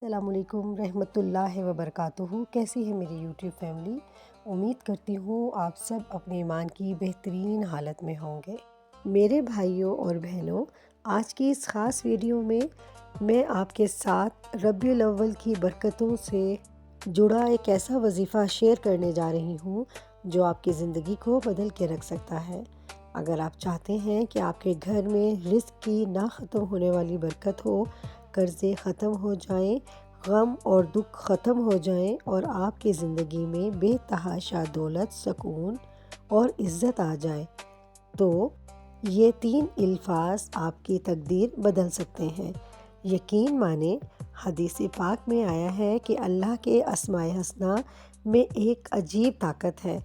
السلام علیکم رحمۃ اللہ وبرکاتہ۔ کیسی ہے میری یوٹیوب فیملی؟ امید کرتی ہوں آپ سب اپنے ایمان کی بہترین حالت میں ہوں گے۔ میرے بھائیوں اور بہنوں، آج کی اس خاص ویڈیو میں آپ کے ساتھ ربیع الاول کی برکتوں سے جڑا ایک ایسا وظیفہ شیئر کرنے جا رہی ہوں جو آپ کی زندگی کو بدل کے رکھ سکتا ہے۔ اگر آپ چاہتے ہیں کہ آپ کے گھر میں رزق کی نہ ختم ہونے والی برکت ہو، قرضے ختم ہو جائیں، غم اور دکھ ختم ہو جائیں اور آپ کی زندگی میں بے تحاشا دولت، سکون اور عزت آ جائے، تو یہ 3 الفاظ آپ کی تقدیر بدل سکتے ہیں۔ یقین مانیں، حدیث پاک میں آیا ہے کہ اللہ کے اسماء الحسنی میں ایک عجیب طاقت ہے۔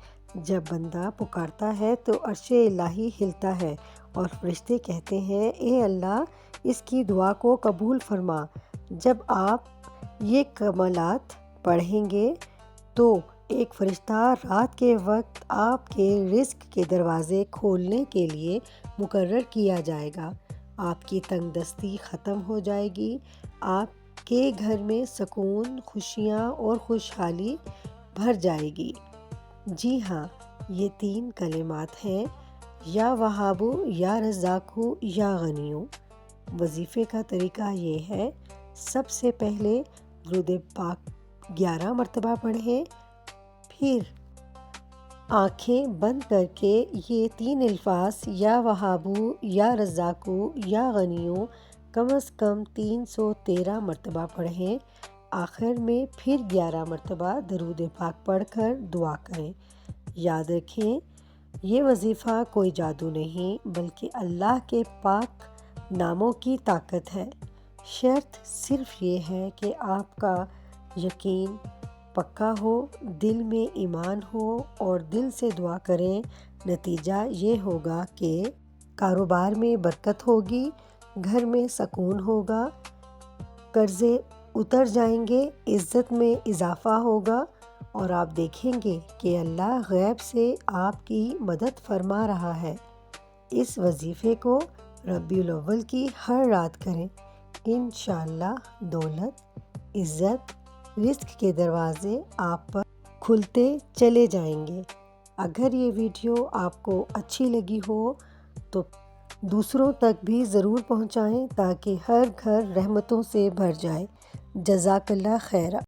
جب بندہ پکارتا ہے تو عرش الہی ہلتا ہے اور فرشتے کہتے ہیں، اے اللہ، اس کی دعا کو قبول فرما۔ جب آپ یہ کلمات پڑھیں گے تو ایک فرشتہ رات کے وقت آپ کے رزق کے دروازے کھولنے کے لیے مقرر کیا جائے گا۔ آپ کی تنگ دستی ختم ہو جائے گی، آپ کے گھر میں سکون، خوشیاں اور خوشحالی بھر جائے گی۔ جی ہاں، یہ 3 کلمات ہیں، یا وہابو، یا رزاقو، یا غنیو۔ وظیفے کا طریقہ یہ ہے، سب سے پہلے درود پاک 11 مرتبہ پڑھیں، پھر آنکھیں بند کر کے یہ 3 الفاظ یا وہابو، یا رزاقو، یا غنیو کم از کم 313 مرتبہ پڑھیں۔ آخر میں پھر 11 مرتبہ درود پاک پڑھ کر دعا کریں۔ یاد رکھیں، یہ وظیفہ کوئی جادو نہیں بلکہ اللہ کے پاک ناموں کی طاقت ہے۔ شرط صرف یہ ہے کہ آپ کا یقین پکا ہو، دل میں ایمان ہو اور دل سے دعا کریں۔ نتیجہ یہ ہوگا کہ کاروبار میں برکت ہوگی، گھر میں سکون ہوگا، قرضے اتر جائیں گے، عزت میں اضافہ ہوگا اور آپ دیکھیں گے کہ اللہ غیب سے آپ کی مدد فرما رہا ہے۔ اس وظیفے کو ربیع الاول کی ہر رات کریں، انشاءاللہ دولت، عزت، رزق کے دروازے آپ پر کھلتے چلے جائیں گے۔ اگر یہ ویڈیو آپ کو اچھی لگی ہو تو دوسروں تک بھی ضرور پہنچائیں تاکہ ہر گھر رحمتوں سے بھر جائے۔ جزاک اللہ خیر۔